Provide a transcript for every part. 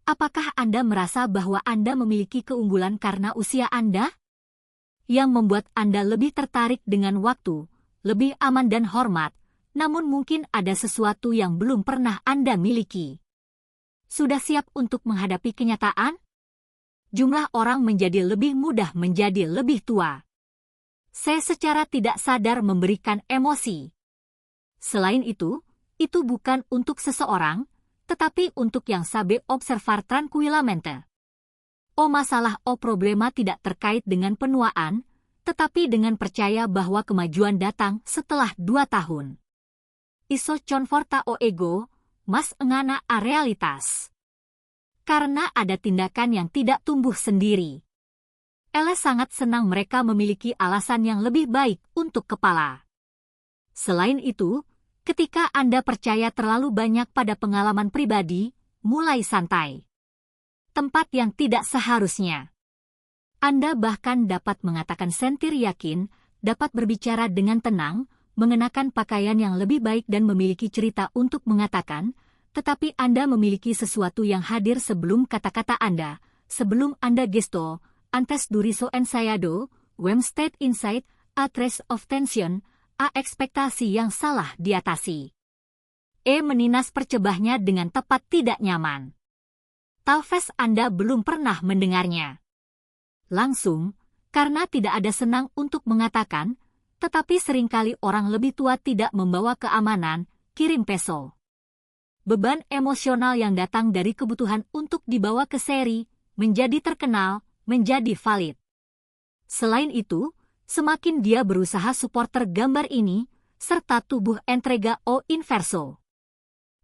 Apakah Anda merasa bahwa Anda memiliki keunggulan karena usia Anda? Yang membuat Anda lebih tertarik dengan waktu, lebih aman dan hormat, namun mungkin ada sesuatu yang belum pernah Anda miliki. Sudah siap untuk menghadapi kenyataan? Jumlah orang menjadi lebih mudah menjadi lebih tua. Saya secara tidak sadar memberikan emosi. Selain itu bukan untuk seseorang, tetapi untuk yang sabe observar tranquilamente. Masalah problema tidak terkait dengan penuaan, tetapi dengan percaya bahwa kemajuan datang setelah 2 tahun. Iso conforta ego, mas engana a realitas. Karena ada tindakan yang tidak tumbuh sendiri. Ele sangat senang mereka memiliki alasan yang lebih baik untuk kepala. Selain itu, ketika Anda percaya terlalu banyak pada pengalaman pribadi, mulai santai. Tempat yang tidak seharusnya. Anda bahkan dapat mengatakan sentir yakin, dapat berbicara dengan tenang, mengenakan pakaian yang lebih baik dan memiliki cerita untuk mengatakan, tetapi Anda memiliki sesuatu yang hadir sebelum kata-kata Anda, sebelum Anda gesto, antes duriso ensayado, when state inside, a trace of tension, a ekspektasi yang salah diatasi. Meninas percebahnya dengan tepat tidak nyaman. Talvez Anda belum pernah mendengarnya. Langsung, karena tidak ada senang untuk mengatakan, tetapi seringkali orang lebih tua tidak membawa keamanan, kirim peso. Beban emosional yang datang dari kebutuhan untuk dibawa ke seri, menjadi terkenal, menjadi valid. Selain itu, semakin dia berusaha supporter gambar ini, serta tubuh entrega o inverso.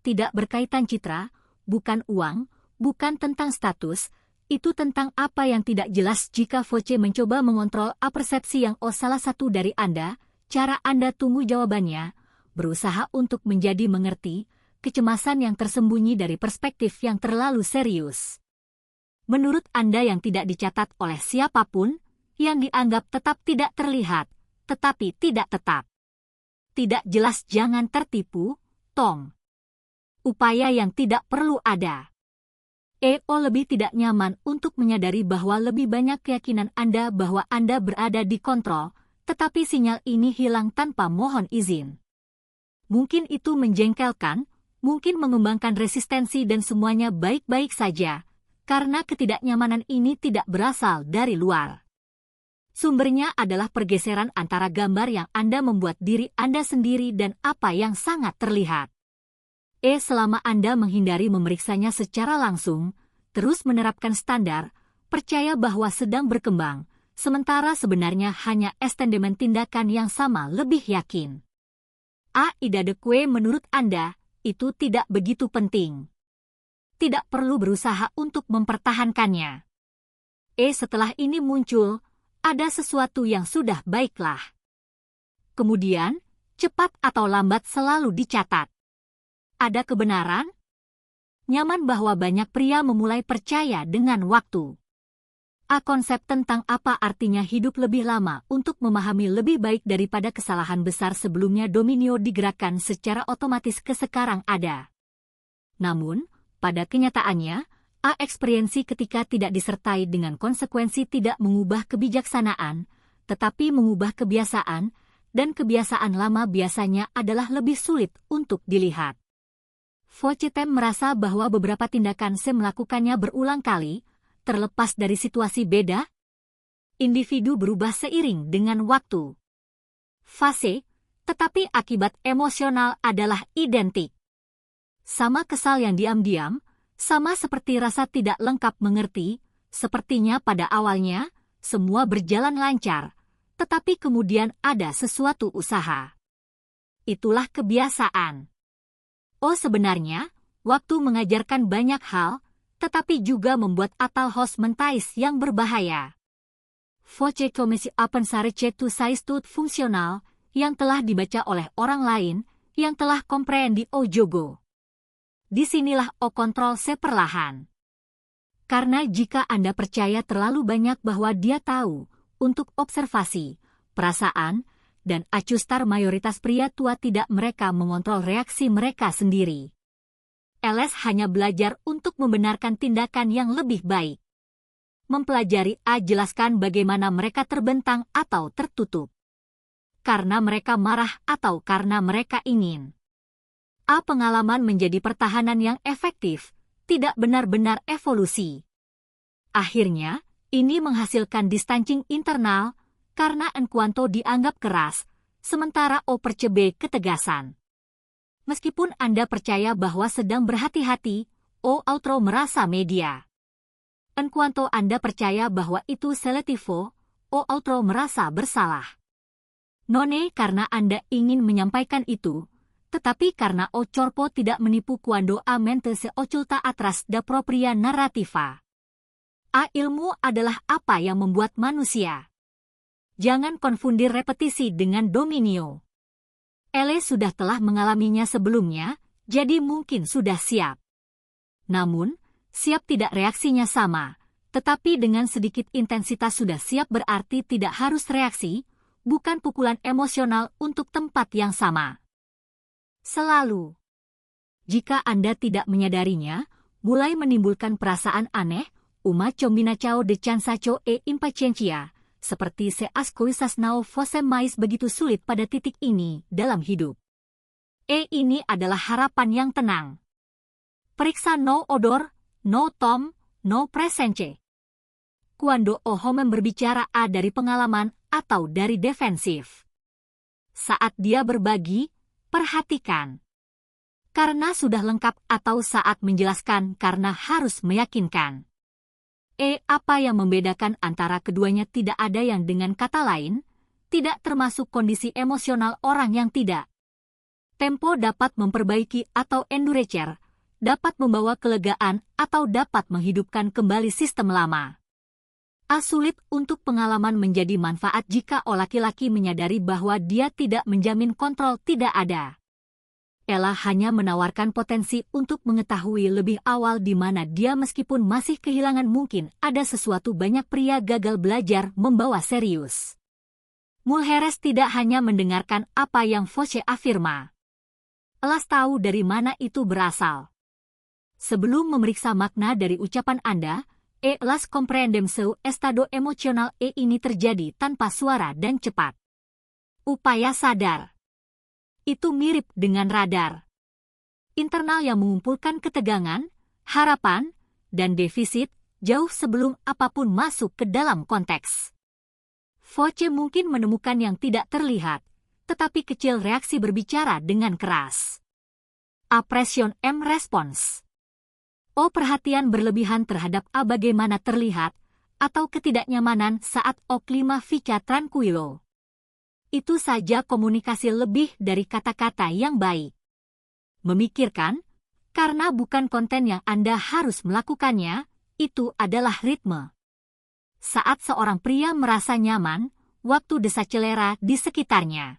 Tidak berkaitan citra, bukan uang, bukan tentang status, itu tentang apa yang tidak jelas jika Voce mencoba mengontrol persepsi yang salah satu dari Anda, cara Anda tunggu jawabannya, berusaha untuk menjadi mengerti, kecemasan yang tersembunyi dari perspektif yang terlalu serius. Menurut Anda yang tidak dicatat oleh siapapun, yang dianggap tetap tidak terlihat, tetapi tidak tetap. Tidak jelas jangan tertipu, Tom. Upaya yang tidak perlu ada. Lebih tidak nyaman untuk menyadari bahwa lebih banyak keyakinan Anda bahwa Anda berada di kontrol, tetapi sinyal ini hilang tanpa mohon izin. Mungkin itu menjengkelkan, mungkin mengembangkan resistensi dan semuanya baik-baik saja, karena ketidaknyamanan ini tidak berasal dari luar. Sumbernya adalah pergeseran antara gambar yang Anda membuat diri Anda sendiri dan apa yang sangat terlihat. Selama Anda menghindari memeriksanya secara langsung, terus menerapkan standar, percaya bahwa sedang berkembang, sementara sebenarnya hanya estendemen tindakan yang sama lebih yakin. Idade kue menurut Anda, itu tidak begitu penting. Tidak perlu berusaha untuk mempertahankannya. Setelah ini muncul, ada sesuatu yang sudah baiklah. Kemudian, cepat atau lambat selalu dicatat. Ada kebenaran? Nyaman bahwa banyak pria memulai percaya dengan waktu. Konsep tentang apa artinya hidup lebih lama untuk memahami lebih baik daripada kesalahan besar sebelumnya domino digerakkan secara otomatis ke sekarang ada. Namun, pada kenyataannya, eksperiensi ketika tidak disertai dengan konsekuensi tidak mengubah kebijaksanaan, tetapi mengubah kebiasaan, dan kebiasaan lama biasanya adalah lebih sulit untuk dilihat. Vocetem merasa bahwa beberapa tindakan melakukannya berulang kali, terlepas dari situasi beda. Individu berubah seiring dengan waktu. Fase, tetapi akibat emosional adalah identik. Sama kesal yang diam-diam, sama seperti rasa tidak lengkap mengerti, sepertinya pada awalnya, semua berjalan lancar, tetapi kemudian ada sesuatu usaha. Itulah kebiasaan. Sebenarnya, waktu mengajarkan banyak hal, tetapi juga membuat atal host mentais yang berbahaya. Voce komisi apensare cetu saistut fungsional, yang telah dibaca oleh orang lain, yang telah komprehendi jogo. Disinilah kontrol perlahan. Karena jika Anda percaya terlalu banyak bahwa dia tahu, untuk observasi, perasaan, dan acustar mayoritas pria tua tidak mereka mengontrol reaksi mereka sendiri. Eles hanya belajar untuk membenarkan tindakan yang lebih baik. Mempelajari A jelaskan bagaimana mereka terbentang atau tertutup. Karena mereka marah atau karena mereka ingin. A pengalaman menjadi pertahanan yang efektif, tidak benar-benar evolusi. Akhirnya, ini menghasilkan distancing internal, karena Enquanto dianggap keras, sementara O percebe ketegasan. Meskipun Anda percaya bahwa sedang berhati-hati, O outro merasa media. Enquanto Anda percaya bahwa itu selektivo, O outro merasa bersalah. None karena Anda ingin menyampaikan itu, tetapi karena O corpo tidak menipu cuando a mente se oculta atrás da propria narrativa. A ilmu adalah apa yang membuat manusia. Jangan konfundir repetisi dengan dominio. Ele sudah telah mengalaminya sebelumnya, jadi mungkin sudah siap. Namun, siap tidak reaksinya sama, tetapi dengan sedikit intensitas sudah siap berarti tidak harus reaksi, bukan pukulan emosional untuk tempat yang sama. Selalu. Jika Anda tidak menyadarinya, mulai menimbulkan perasaan aneh, uma combinacao de cansacho e impaciencia, seperti se as coisas não fossem mais begitu sulit pada titik ini dalam hidup. Ini adalah harapan yang tenang. Periksa no odor, no tom, no presence. Cuando o homem berbicara A dari pengalaman atau dari defensif. Saat dia berbagi, perhatikan. Karena sudah lengkap atau saat menjelaskan karena harus meyakinkan. Apa yang membedakan antara keduanya tidak ada yang dengan kata lain, tidak termasuk kondisi emosional orang yang tidak. Tempo dapat memperbaiki atau endurecer, dapat membawa kelegaan atau dapat menghidupkan kembali sistem lama. Sulit untuk pengalaman menjadi manfaat jika laki-laki menyadari bahwa dia tidak menjamin kontrol tidak ada. Ella hanya menawarkan potensi untuk mengetahui lebih awal di mana dia meskipun masih kehilangan mungkin ada sesuatu banyak pria gagal belajar membawa serius. Mulheres tidak hanya mendengarkan apa yang Foche afirma. Elas tahu dari mana itu berasal. Sebelum memeriksa makna dari ucapan Anda, Elas comprendem seu estado emosional ini terjadi tanpa suara dan cepat. Upaya sadar. Itu mirip dengan radar internal yang mengumpulkan ketegangan, harapan, dan defisit jauh sebelum apapun masuk ke dalam konteks. Foche mungkin menemukan yang tidak terlihat, tetapi kecil reaksi berbicara dengan keras. Appression M response. Perhatian berlebihan terhadap bagaimana terlihat, atau ketidaknyamanan saat klima fica tranquilo. Itu saja komunikasi lebih dari kata-kata yang baik. Memikirkan, karena bukan konten yang Anda harus melakukannya, itu adalah ritme. Saat seorang pria merasa nyaman, waktu desacelera di sekitarnya.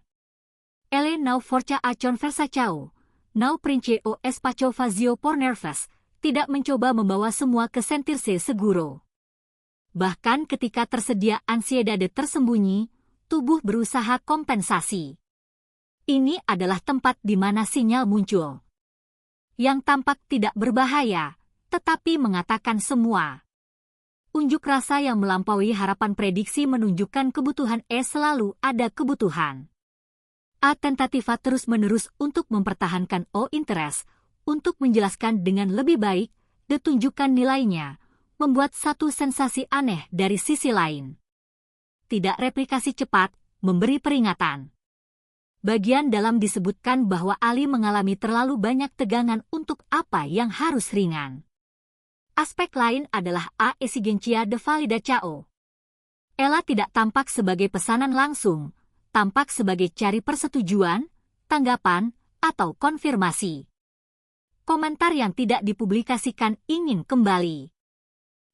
Ele não força a conversação, não preenche o espaço vazio por nervos, tidak mencoba membawa semua ke sentirse seguro. Bahkan ketika tersedia ansiedade tersembunyi, tubuh berusaha kompensasi. Ini adalah tempat di mana sinyal muncul. Yang tampak tidak berbahaya, tetapi mengatakan semua. Unjuk rasa yang melampaui harapan prediksi menunjukkan kebutuhan selalu ada kebutuhan. Tentativa terus-menerus untuk mempertahankan interest, untuk menjelaskan dengan lebih baik, ditunjukkan nilainya, membuat satu sensasi aneh dari sisi lain. Tidak replikasi cepat, memberi peringatan. Bagian dalam disebutkan bahwa Ali mengalami terlalu banyak tegangan untuk apa yang harus ringan. Aspek lain adalah exigencia de validação. Ella tidak tampak sebagai pesanan langsung, tampak sebagai cari persetujuan, tanggapan, atau konfirmasi. Komentar yang tidak dipublikasikan ingin kembali.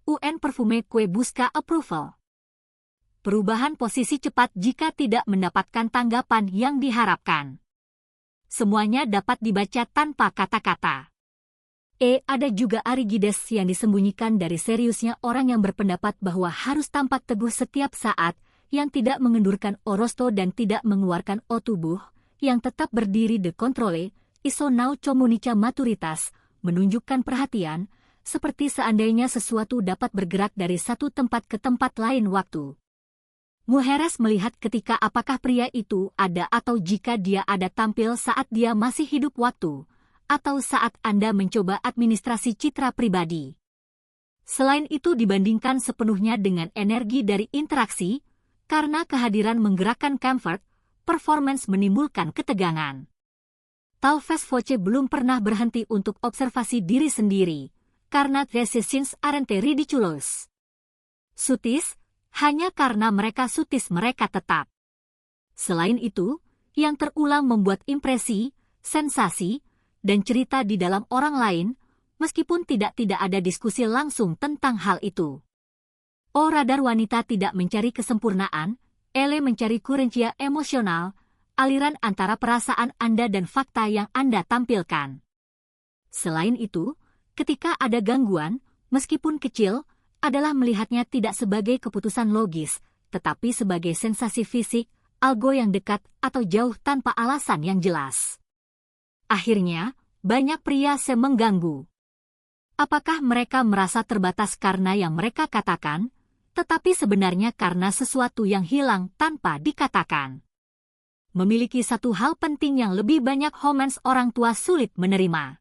Un perfume que busca approval. Perubahan posisi cepat jika tidak mendapatkan tanggapan yang diharapkan. Semuanya dapat dibaca tanpa kata-kata. Ada juga rigides yang disembunyikan dari seriusnya orang yang berpendapat bahwa harus tampak teguh setiap saat, yang tidak mengendurkan rostro dan tidak mengeluarkan tubuh, yang tetap berdiri de controle, iso não comunica maturitas, menunjukkan perhatian, seperti seandainya sesuatu dapat bergerak dari satu tempat ke tempat lain waktu. Mujeres melihat ketika apakah pria itu ada atau jika dia ada tampil saat dia masih hidup waktu, atau saat Anda mencoba administrasi citra pribadi. Selain itu dibandingkan sepenuhnya dengan energi dari interaksi, karena kehadiran menggerakkan comfort, performance menimbulkan ketegangan. Talvez Voce belum pernah berhenti untuk observasi diri sendiri, karena decisions aren't ridiculous. Sutis, hanya karena mereka sutis mereka tetap. Selain itu, yang terulang membuat impresi, sensasi, dan cerita di dalam orang lain, meskipun tidak ada diskusi langsung tentang hal itu. Oh, radar wanita tidak mencari kesempurnaan, ele mencari kurencia emosional, aliran antara perasaan Anda dan fakta yang Anda tampilkan. Selain itu, ketika ada gangguan, meskipun kecil, adalah melihatnya tidak sebagai keputusan logis, tetapi sebagai sensasi fisik, algo yang dekat atau jauh tanpa alasan yang jelas. Akhirnya, banyak pria mengganggu. Apakah mereka merasa terbatas karena yang mereka katakan, tetapi sebenarnya karena sesuatu yang hilang tanpa dikatakan? Memiliki satu hal penting yang lebih banyak homens orang tua sulit menerima.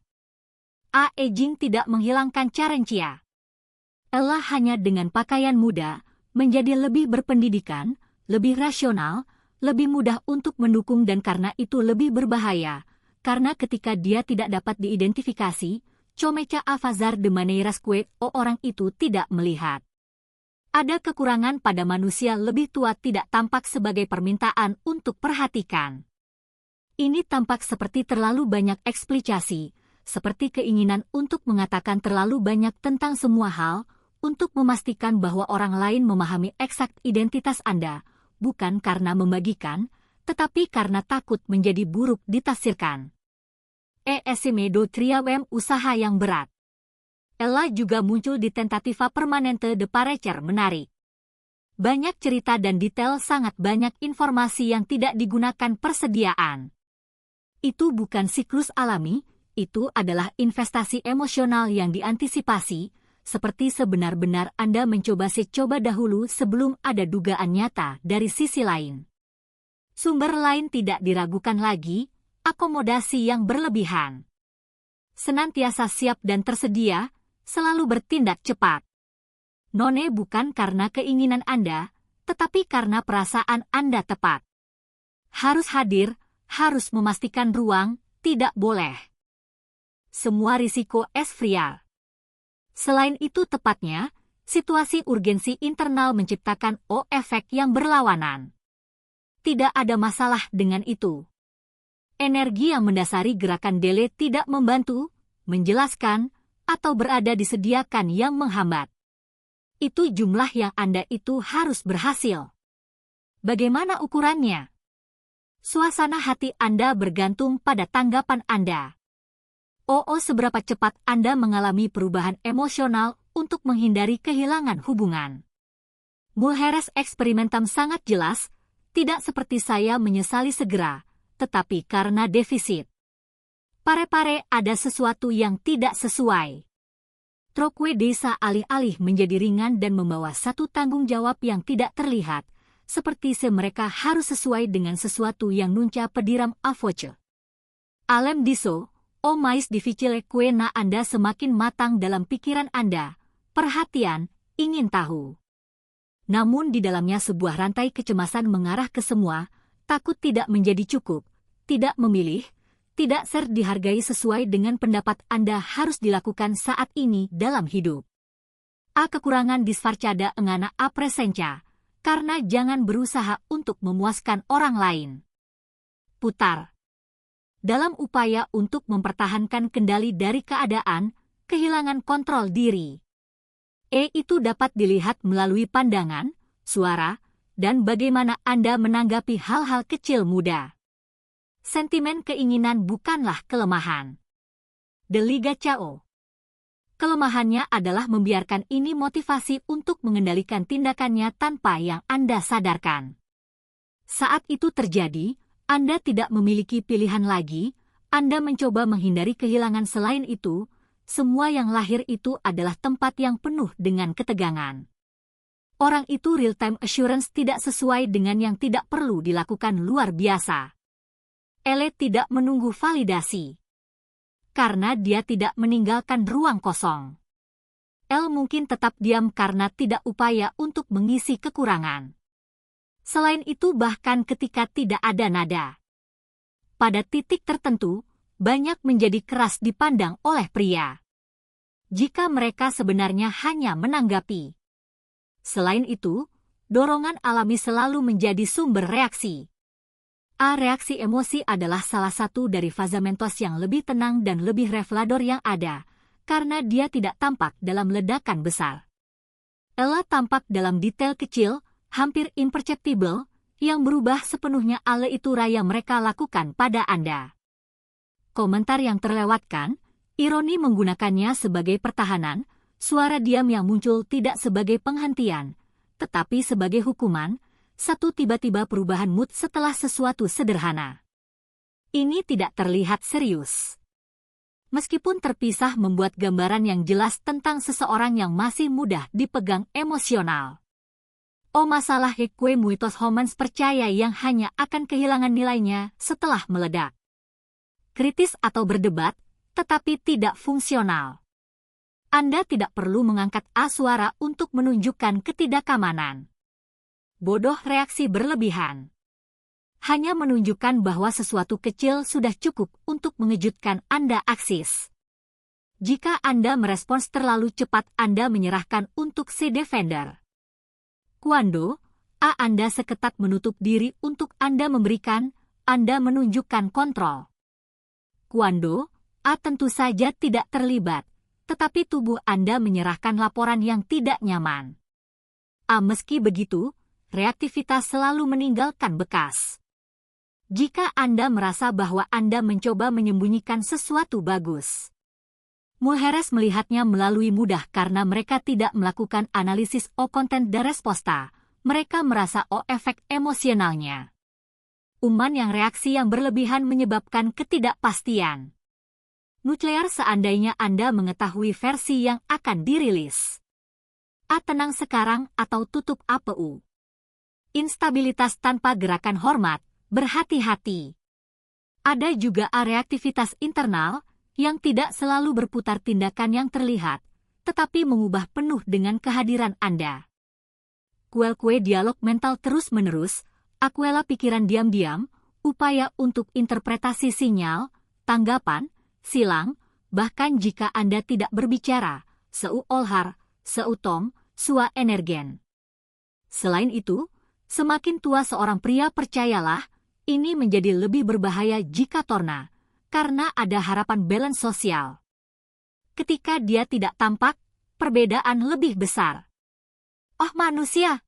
Aging tidak menghilangkan carencia. Ella hanya dengan pakaian muda, menjadi lebih berpendidikan, lebih rasional, lebih mudah untuk mendukung dan karena itu lebih berbahaya, karena ketika dia tidak dapat diidentifikasi, comeca a fazer de maneiras que orang itu tidak melihat. Ada kekurangan pada manusia lebih tua tidak tampak sebagai permintaan untuk perhatikan. Ini tampak seperti terlalu banyak eksplikasi, seperti keinginan untuk mengatakan terlalu banyak tentang semua hal, untuk memastikan bahwa orang lain memahami eksak identitas Anda, bukan karena membagikan, tetapi karena takut menjadi buruk ditafsirkan. Esimedo triawem usaha yang berat. Ella juga muncul di tentativa permanente de parecer menarik. Banyak cerita dan detail sangat banyak informasi yang tidak digunakan persediaan. Itu bukan siklus alami, itu adalah investasi emosional yang diantisipasi, seperti sebenar-benar Anda mencoba dahulu sebelum ada dugaan nyata dari sisi lain. Sumber lain tidak diragukan lagi, akomodasi yang berlebihan. Senantiasa siap dan tersedia, selalu bertindak cepat. None bukan karena keinginan Anda, tetapi karena perasaan Anda tepat. Harus hadir, harus memastikan ruang, tidak boleh. Semua risiko friar. Selain itu tepatnya, situasi urgensi internal menciptakan efek yang berlawanan. Tidak ada masalah dengan itu. Energi yang mendasari gerakan Dele tidak membantu, menjelaskan, atau berada disediakan yang menghambat. Itu jumlah yang Anda itu harus berhasil. Bagaimana ukurannya? Suasana hati Anda bergantung pada tanggapan Anda. Seberapa cepat Anda mengalami perubahan emosional untuk menghindari kehilangan hubungan. Mujeres eksperimentam sangat jelas, tidak seperti saya menyesali segera, tetapi karena defisit. Pare-pare ada sesuatu yang tidak sesuai. Trokwe desa alih-alih menjadi ringan dan membawa satu tanggung jawab yang tidak terlihat, seperti mereka harus sesuai dengan sesuatu yang nunca pediram avoce. Alem diso, mais difficile que na Anda semakin matang dalam pikiran Anda, perhatian, ingin tahu. Namun di dalamnya sebuah rantai kecemasan mengarah ke semua, takut tidak menjadi cukup, tidak memilih, tidak dihargai sesuai dengan pendapat Anda harus dilakukan saat ini dalam hidup. Kekurangan disfarcada engana presenca, karena jangan berusaha untuk memuaskan orang lain. Putar. Dalam upaya untuk mempertahankan kendali dari keadaan, kehilangan kontrol diri. Itu dapat dilihat melalui pandangan, suara, dan bagaimana Anda menanggapi hal-hal kecil muda. Sentimen keinginan bukanlah kelemahan. De Liga Cao. Kelemahannya adalah membiarkan ini motivasi untuk mengendalikan tindakannya tanpa yang Anda sadarkan. Saat itu terjadi, Anda tidak memiliki pilihan lagi, Anda mencoba menghindari kehilangan selain itu, semua yang lahir itu adalah tempat yang penuh dengan ketegangan. Orang itu real-time assurance tidak sesuai dengan yang tidak perlu dilakukan luar biasa. Elle tidak menunggu validasi. Karena dia tidak meninggalkan ruang kosong. Elle mungkin tetap diam karena tidak upaya untuk mengisi kekurangan. Selain itu bahkan ketika tidak ada nada. Pada titik tertentu, banyak menjadi keras dipandang oleh pria. Jika mereka sebenarnya hanya menanggapi. Selain itu, dorongan alami selalu menjadi sumber reaksi. Reaksi emosi adalah salah satu dari fase mentos yang lebih tenang dan lebih revelador yang ada, karena dia tidak tampak dalam ledakan besar. Elle tampak dalam detail kecil, hampir imperceptible, yang berubah sepenuhnya ale itu raya mereka lakukan pada Anda. Komentar yang terlewatkan, ironi menggunakannya sebagai pertahanan, suara diam yang muncul tidak sebagai penghentian, tetapi sebagai hukuman, satu tiba-tiba perubahan mood setelah sesuatu sederhana. Ini tidak terlihat serius. Meskipun terpisah membuat gambaran yang jelas tentang seseorang yang masih mudah dipegang emosional. Masalah kue muitos homans percaya yang hanya akan kehilangan nilainya setelah meledak. Kritis atau berdebat, tetapi tidak fungsional. Anda tidak perlu mengangkat suara untuk menunjukkan ketidakamanan. Bodoh reaksi berlebihan. Hanya menunjukkan bahwa sesuatu kecil sudah cukup untuk mengejutkan Anda aksis. Jika Anda merespons terlalu cepat, Anda menyerahkan untuk si defender. Kuando, Anda seketat menutup diri untuk Anda memberikan, Anda menunjukkan kontrol. Kuando, tentu saja tidak terlibat. Tetapi tubuh Anda menyerahkan laporan yang tidak nyaman. Meski begitu, reaktivitas selalu meninggalkan bekas. Jika Anda merasa bahwa Anda mencoba menyembunyikan sesuatu bagus. Mulheres melihatnya melalui mudah karena mereka tidak melakukan analisis konten dan resposta. Mereka merasa efek emosionalnya. Yang reaksi yang berlebihan menyebabkan ketidakpastian. Nuklear seandainya Anda mengetahui versi yang akan dirilis. Tenang sekarang atau tutup APU. Instabilitas tanpa gerakan hormat, berhati-hati. Ada juga reaktivitas internal yang tidak selalu berputar tindakan yang terlihat, tetapi mengubah penuh dengan kehadiran Anda. Kue dialog mental terus-menerus, akuela pikiran diam-diam, upaya untuk interpretasi sinyal, tanggapan, silang, bahkan jika Anda tidak berbicara, seu olhar, seu tom, sua energen. Selain itu, semakin tua seorang pria percayalah, ini menjadi lebih berbahaya jika torna, karena ada harapan balance sosial. Ketika dia tidak tampak, perbedaan lebih besar. Manusia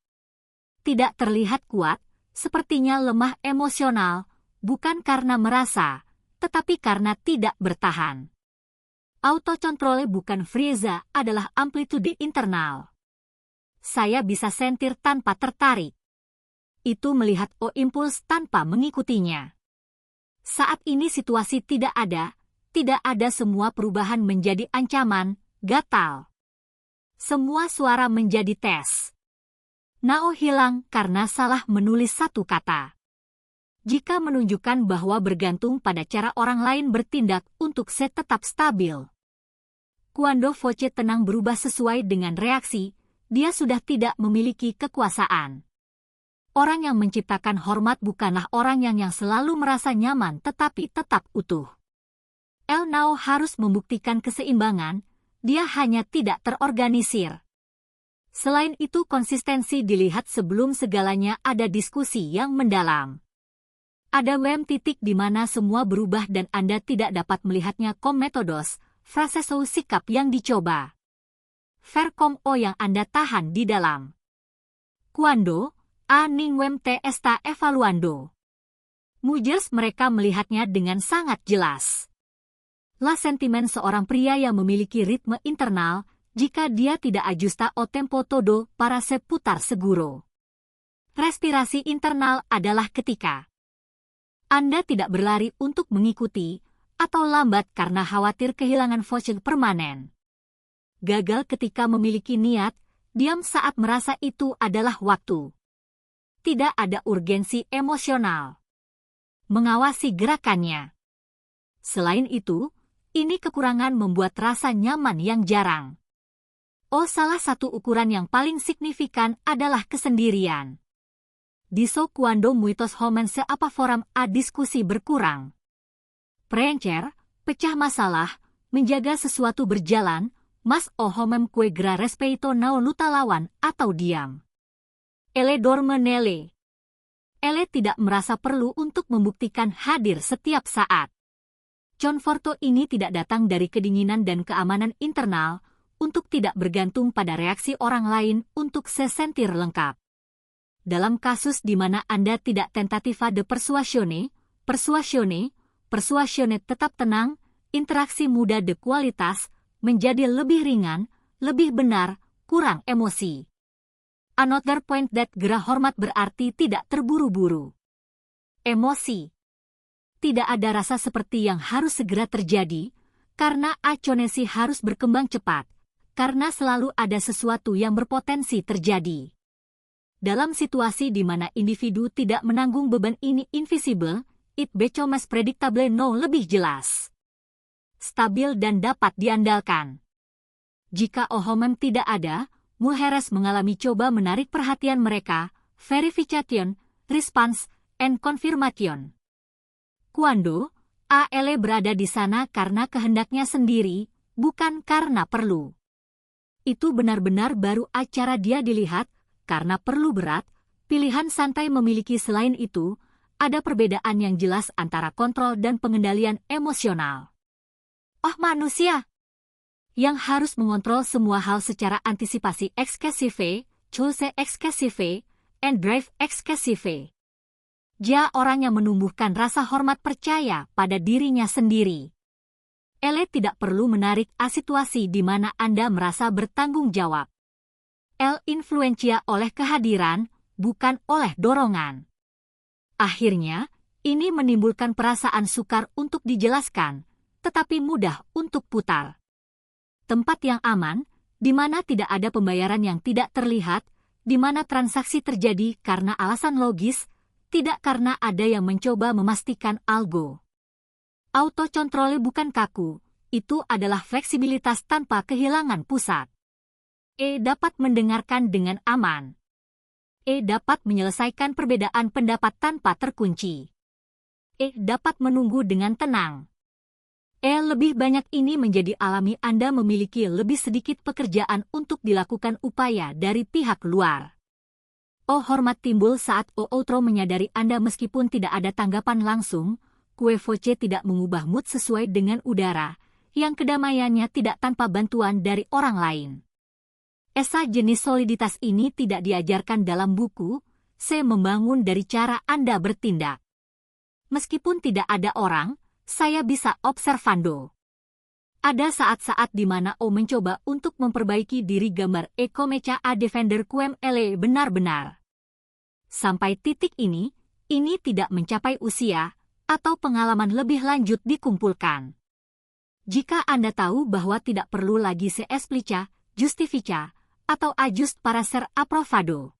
tidak terlihat kuat, sepertinya lemah emosional, bukan karena merasa, tetapi karena tidak bertahan. Autocontrol bukan freeze, adalah amplitude internal. Saya bisa sentir tanpa tertarik. Itu melihat impuls tanpa mengikutinya. Saat ini situasi tidak ada semua perubahan menjadi ancaman, gatal. Semua suara menjadi tes. Nao hilang karena salah menulis satu kata. Jika menunjukkan bahwa bergantung pada cara orang lain bertindak untuk tetap stabil. Kuando Voce tenang berubah sesuai dengan reaksi, dia sudah tidak memiliki kekuasaan. Orang yang menciptakan hormat bukanlah orang yang selalu merasa nyaman tetapi tetap utuh. Elle Nao harus membuktikan keseimbangan, dia hanya tidak terorganisir. Selain itu konsistensi dilihat sebelum segalanya ada diskusi yang mendalam. Ada titik di mana semua berubah dan Anda tidak dapat melihatnya metodos, frase sikap yang dicoba. Verkom yang Anda tahan di dalam. Kuando, ningwem te esta evaluando. Mujers mereka melihatnya dengan sangat jelas. Sentimen seorang pria yang memiliki ritme internal, jika dia tidak ajusta o tempo todo para seputar seguro. Respirasi internal adalah ketika Anda tidak berlari untuk mengikuti, atau lambat karena khawatir kehilangan voucher permanen. Gagal ketika memiliki niat, diam saat merasa itu adalah waktu. Tidak ada urgensi emosional. Mengawasi gerakannya. Selain itu, ini kekurangan membuat rasa nyaman yang jarang. Salah satu ukuran yang paling signifikan adalah kesendirian. Di Kwando Muitos Homen seapa forum a diskusi berkurang. Prencer, pecah masalah, menjaga sesuatu berjalan, mas homem kue gra respeito nao luta lawan atau diam. Ele dorme nele. Ele tidak merasa perlu untuk membuktikan hadir setiap saat. Conforto ini tidak datang dari kedinginan dan keamanan internal, untuk tidak bergantung pada reaksi orang lain untuk sesentir lengkap. Dalam kasus di mana Anda tidak tentativa de persuasione tetap tenang, interaksi muda de kualitas, menjadi lebih ringan, lebih benar, kurang emosi. Another point that gerah hormat berarti tidak terburu-buru. Emosi. Tidak ada rasa seperti yang harus segera terjadi, karena aconesi harus berkembang cepat, karena selalu ada sesuatu yang berpotensi terjadi. Dalam situasi di mana individu tidak menanggung beban ini invisible, it becomes predictable no lebih jelas. Stabil dan dapat diandalkan. Jika ohomem tidak ada, mulheres mengalami coba menarik perhatian mereka, verification, response, and confirmation. Kwando, ALE berada di sana karena kehendaknya sendiri, bukan karena perlu. Itu benar-benar baru acara dia dilihat, karena perlu berat, pilihan santai memiliki selain itu, ada perbedaan yang jelas antara kontrol dan pengendalian emosional. Manusia yang harus mengontrol semua hal secara antisipasi excessive, chose excessive, and drive excessive. Dia orang yang menumbuhkan rasa hormat percaya pada dirinya sendiri. Ele tidak perlu menarik situasi di mana Anda merasa bertanggung jawab. El influencia oleh kehadiran, bukan oleh dorongan. Akhirnya, ini menimbulkan perasaan sukar untuk dijelaskan, tetapi mudah untuk putar. Tempat yang aman, di mana tidak ada pembayaran yang tidak terlihat, di mana transaksi terjadi karena alasan logis, tidak karena ada yang mencoba memastikan algo. Autocontrol bukan kaku, itu adalah fleksibilitas tanpa kehilangan pusat. Dapat mendengarkan dengan aman. Dapat menyelesaikan perbedaan pendapat tanpa terkunci. Dapat menunggu dengan tenang. Lebih banyak ini menjadi alami Anda memiliki lebih sedikit pekerjaan untuk dilakukan upaya dari pihak luar. Hormat timbul saat outro menyadari Anda meskipun tidak ada tanggapan langsung, kue voce tidak mengubah mood sesuai dengan udara, yang kedamaiannya tidak tanpa bantuan dari orang lain. Esa jenis soliditas ini tidak diajarkan dalam buku, saya membangun dari cara Anda bertindak. Meskipun tidak ada orang, saya bisa observando. Ada saat-saat di mana mencoba untuk memperbaiki diri gambar Komecha a defender quem ele benar-benar. Sampai titik ini tidak mencapai usia, atau pengalaman lebih lanjut dikumpulkan. Jika Anda tahu bahwa tidak perlu lagi se explica, justifica, atau ajust para ser aprobado.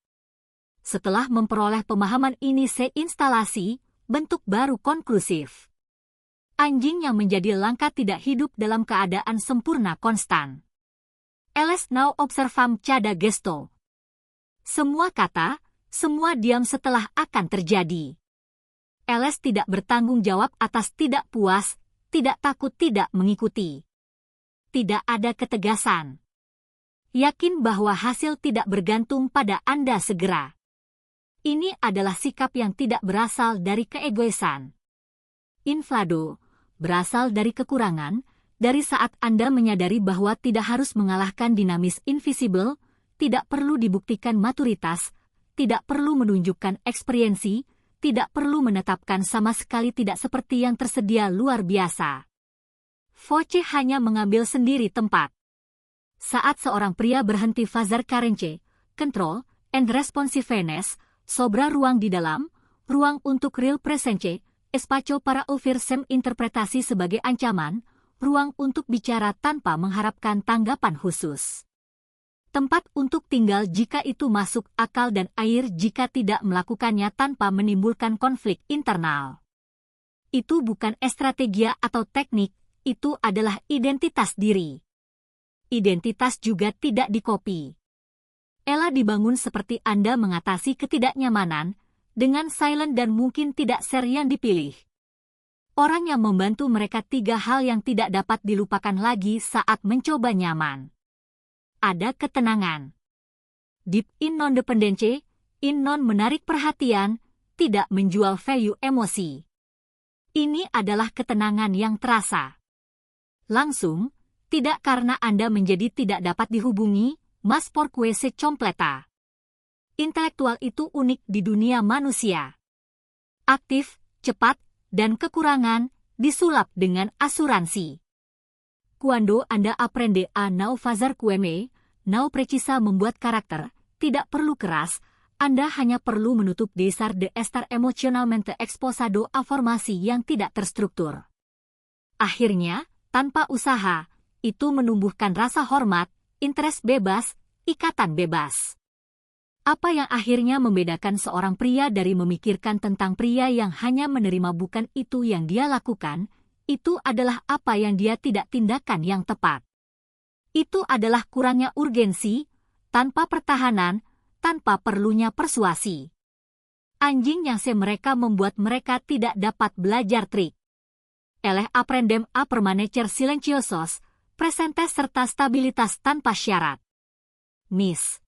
Setelah memperoleh pemahaman ini se instalasi, bentuk baru konklusif. Anjing yang menjadi langka tidak hidup dalam keadaan sempurna konstan. Eles now observam cada gesto. Semua kata, semua diam setelah akan terjadi. Eles tidak bertanggung jawab atas tidak puas, tidak takut tidak mengikuti. Tidak ada ketegasan. Yakin bahwa hasil tidak bergantung pada Anda segera. Ini adalah sikap yang tidak berasal dari keegoisan. Inflado, berasal dari kekurangan, dari saat Anda menyadari bahwa tidak harus mengalahkan dinamis invisible, tidak perlu dibuktikan maturitas, tidak perlu menunjukkan eksperiensi, tidak perlu menetapkan sama sekali tidak seperti yang tersedia luar biasa. Voce hanya mengambil sendiri tempat. Saat seorang pria berhenti fazar carence, control, and responsiveness, sobra ruang di dalam, ruang untuk real presence, espacio para ofrecer interpretasi sebagai ancaman, ruang untuk bicara tanpa mengharapkan tanggapan khusus. Tempat untuk tinggal jika itu masuk akal dan air jika tidak melakukannya tanpa menimbulkan konflik internal. Itu bukan strategi atau teknik, itu adalah identitas diri. Identitas juga tidak dikopi. Ella dibangun seperti Anda mengatasi ketidaknyamanan, dengan silent dan mungkin tidak share yang dipilih. Orang yang membantu mereka 3 hal yang tidak dapat dilupakan lagi saat mencoba nyaman. Ada ketenangan. Deep in non-dependence, in non menarik perhatian, tidak menjual value emosi. Ini adalah ketenangan yang terasa. Langsung, tidak karena Anda menjadi tidak dapat dihubungi, mas porque se completa. Intelektual itu unik di dunia manusia. Aktif, cepat, dan kekurangan disulap dengan asuransi. Cuando Anda aprende a no fazer QM, no precisa membuat karakter, tidak perlu keras, Anda hanya perlu menutup dasar de estar emocionalmente exposado a formasi yang tidak terstruktur. Akhirnya, tanpa usaha, itu menumbuhkan rasa hormat, interest bebas, ikatan bebas. Apa yang akhirnya membedakan seorang pria dari memikirkan tentang pria yang hanya menerima bukan itu yang dia lakukan, itu adalah apa yang dia tidak tindakan yang tepat. Itu adalah kurangnya urgensi, tanpa pertahanan, tanpa perlunya persuasi. Anjing yang mereka membuat mereka tidak dapat belajar trik. Eleh aprendem a permanecer silenciosos, presentes serta stabilitas tanpa syarat. Miss.